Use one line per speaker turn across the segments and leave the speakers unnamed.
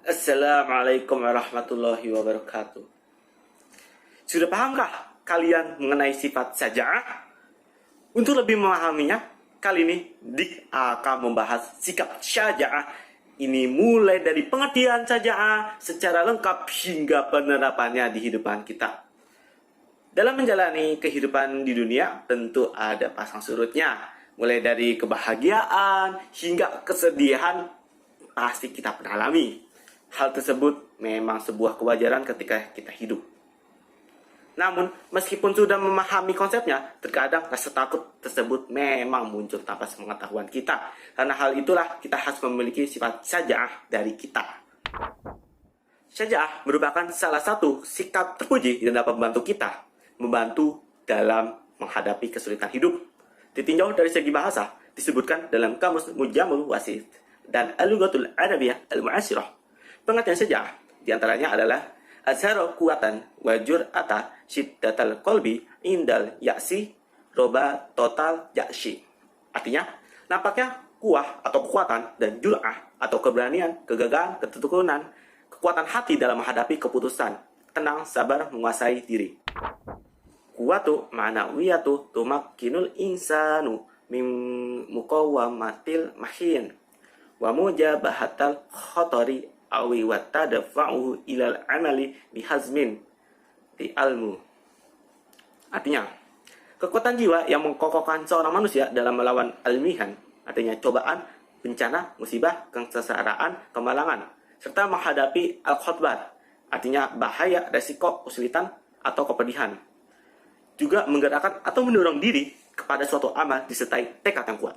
Assalamualaikum warahmatullahi wabarakatuh. Sudah pahamkah kalian mengenai sifat syaja'ah? Untuk lebih memahaminya, kali ini Dik akan membahas sikap syaja'ah. Ini mulai dari pengertian syaja'ah secara lengkap hingga penerapannya di kehidupan kita. Dalam menjalani kehidupan di dunia, tentu ada pasang surutnya. Mulai dari kebahagiaan hingga kesedihan, pasti kita pernah alami. Hal tersebut memang sebuah kewajaran ketika kita hidup. Namun, meskipun sudah memahami konsepnya, terkadang rasa takut tersebut memang muncul tanpa sepengetahuan kita. Karena hal itulah kita harus memiliki sifat syaja'ah dari kita. Syaja'ah merupakan salah satu sikap terpuji yang dapat membantu dalam menghadapi kesulitan hidup. Ditinjau dari segi bahasa, disebutkan dalam Kamus Mujamul Wasit dan Al-Lughatul Arabiyyah Al-Mu'asirah. Pengertian syaja'ah diantaranya adalah azharo kuatan wajur ata syiddatal kolbi indal yaksi roba total yaksi. Artinya, nampaknya kuah atau kekuatan dan jur'ah atau keberanian, kegagahan, ketekunan, kekuatan hati dalam menghadapi keputusan, tenang, sabar, menguasai diri. Kuwatu ma'nawiyatu tumakkinul insanu mim muqawwamatil mahin wa mujabahatal khatari awi wa tadfa'uhu ilal amali bihazmin di almu. Artinya, kekuatan jiwa yang mengkokohkan seorang manusia dalam melawan almihan, artinya cobaan, bencana, musibah, kesengsaraan, kemalangan, serta menghadapi al-khotbat, artinya bahaya, resiko, kesulitan, atau kepedihan. Juga menggerakkan atau mendorong diri kepada suatu amal disertai tekad yang kuat.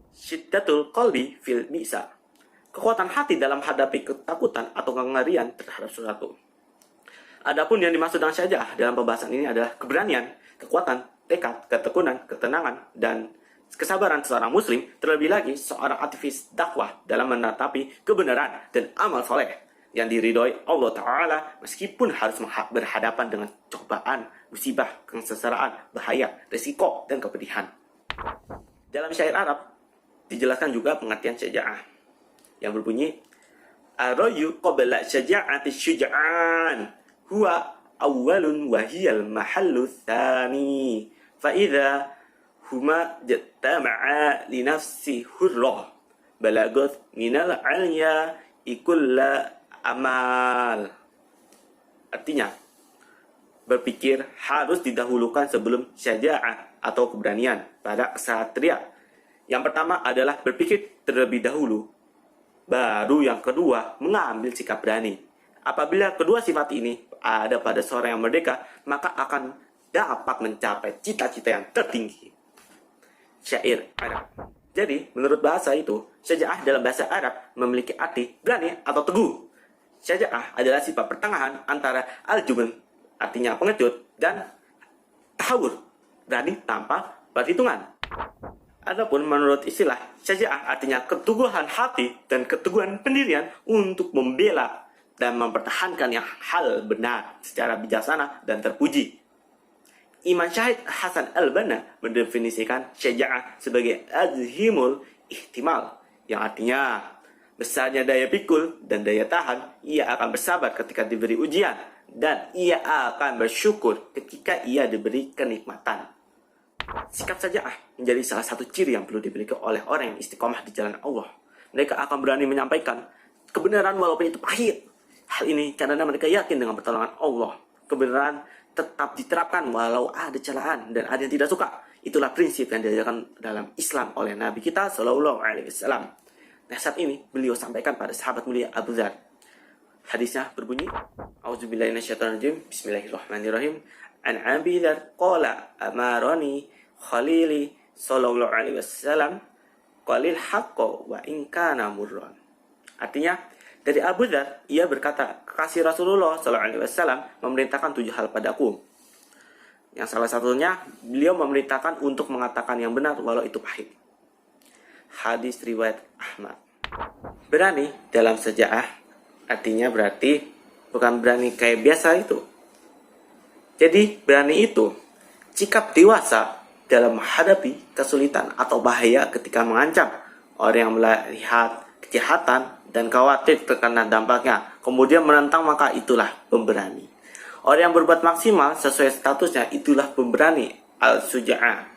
Syiddatul qalbi fil misa, kekuatan hati dalam menghadapi ketakutan atau kengerian terhadap sesuatu. Adapun yang dimaksud dengan syaja'ah dalam pembahasan ini adalah keberanian, kekuatan, tekad, ketekunan, ketenangan, dan kesabaran seorang muslim, terlebih lagi seorang aktivis dakwah dalam menatapi kebenaran dan amal soleh yang diridhoi Allah Ta'ala meskipun harus berhadapan dengan cobaan, musibah, kesengsaraan, bahaya, resiko, dan kepedihan. Dalam syair Arab dijelaskan juga pengertian syaja'ah yang berbunyi Ar-rayu qabla syaja'ati syuja'an huwa awwalun wahiyal mahallu thani fa idza huma jattama'a li nafsi hurrah balagot minal alya ikulla amal. Artinya, berpikir harus didahulukan sebelum syaja'ah atau keberanian pada ksatria. Yang pertama adalah berpikir terlebih dahulu, baru yang kedua mengambil sikap berani. Apabila kedua sifat ini ada pada seorang yang merdeka, maka akan dapat mencapai cita-cita yang tertinggi. Syair Arab. Jadi, menurut bahasa itu, syaja'ah dalam bahasa Arab memiliki arti berani atau teguh. Syaja'ah adalah sifat pertengahan antara al-jubn, artinya pengecut, dan tahawur, berani tanpa perhitungan. Adapun menurut istilah, syaja'ah artinya keteguhan hati dan keteguhan pendirian untuk membela dan mempertahankan yang hal benar secara bijaksana dan terpuji. Imam Syahid Hasan al-Banna mendefinisikan syaja'ah sebagai azhimul ihtimal, yang artinya besarnya daya pikul dan daya tahan. Ia akan bersabar ketika diberi ujian, dan ia akan bersyukur ketika ia diberi kenikmatan. Sikap syaja'ah menjadi salah satu ciri yang perlu dimiliki oleh orang yang istiqomah di jalan Allah. Mereka akan berani menyampaikan kebenaran walaupun itu pahit. Hal ini karena mereka yakin dengan pertolongan Allah. Kebenaran tetap diterapkan walau ada celaan dan ada yang tidak suka. Itulah prinsip yang diajarkan dalam Islam oleh Nabi kita Shallallahu Alaihi Wasallam. Nasihat ini beliau sampaikan pada sahabat mulia Abu Dzar. Hadisnya berbunyi, A'udzubillahi minasyaitonirrajim, Bismillahirrahmanirrahim. An Abi Dzar qala amarani khalili sallallahu alaihi wasallam qalil haqqo wa in kana murran. Artinya, dari Abu Dzar, ia berkata, kekasih Rasulullah sallallahu alaihi wasallam memerintahkan 7 hal padaku. Yang salah satunya, beliau memerintahkan untuk mengatakan yang benar walau itu pahit. Hadis riwayat Ahmad. Berani dalam syaja'ah artinya berarti bukan berani kayak biasa itu. Jadi berani itu sikap dewasa dalam menghadapi kesulitan atau bahaya ketika mengancam orang yang melihat kejahatan dan khawatir terkena dampaknya, kemudian menentang, maka itulah pemberani. Orang yang berbuat maksimal sesuai statusnya itulah pemberani, al-suja'ah.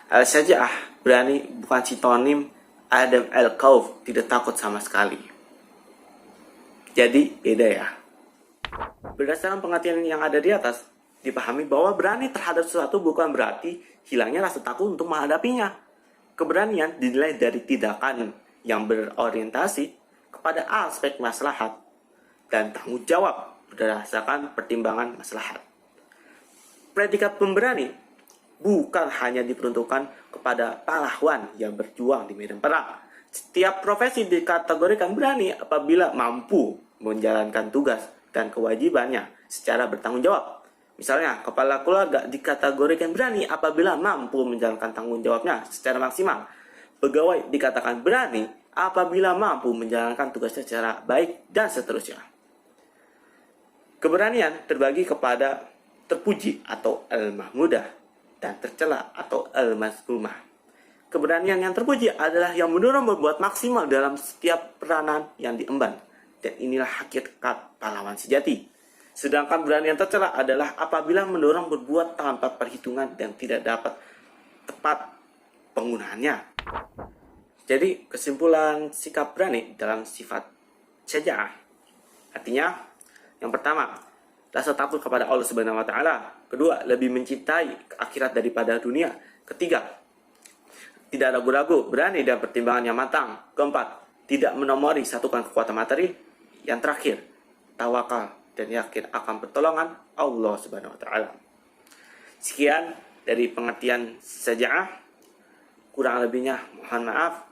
Al-syaja'ah, berani, bukan sinonim Adam al-Khawf, tidak takut sama sekali. Jadi beda ya. Berdasarkan pengertian yang ada di atas, dipahami bahwa berani terhadap sesuatu bukan berarti hilangnya rasa takut untuk menghadapinya. Keberanian dinilai dari tindakan yang berorientasi kepada aspek maslahat dan tanggung jawab berdasarkan pertimbangan maslahat. Predikat pemberani bukan hanya diperuntukkan kepada pahlawan yang berjuang di medan perang. Setiap profesi dikategorikan berani apabila mampu menjalankan tugas dan kewajibannya secara bertanggung jawab. Misalnya, kepala keluarga dikategorikan berani apabila mampu menjalankan tanggung jawabnya secara maksimal. Pegawai dikatakan berani apabila mampu menjalankan tugasnya secara baik, dan seterusnya. Keberanian terbagi kepada terpuji atau al-mahmudah dan tercela atau al-mazmumah. Keberanian yang terpuji adalah yang mendorong berbuat maksimal dalam setiap peranan yang diemban, dan inilah hakikat pahlawan sejati. Sedangkan berani yang tercela adalah apabila mendorong berbuat tanpa perhitungan dan tidak dapat tepat penggunaannya. Jadi kesimpulan sikap berani dalam sifat syaja'ah, artinya yang pertama, rasa takut kepada Allah Subhanahu wa taala. Kedua, lebih mencintai akhirat daripada dunia. Ketiga, tidak ragu-ragu, berani dan pertimbangan yang matang. Keempat, tidak menomori satukan kekuatan materi. Yang terakhir, tawakal dan yakin akan pertolongan Allah Subhanahu wa taala. Sekian dari pengertian syaja'ah. Kurang lebihnya mohon maaf.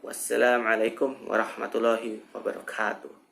Wassalamualaikum warahmatullahi wabarakatuh.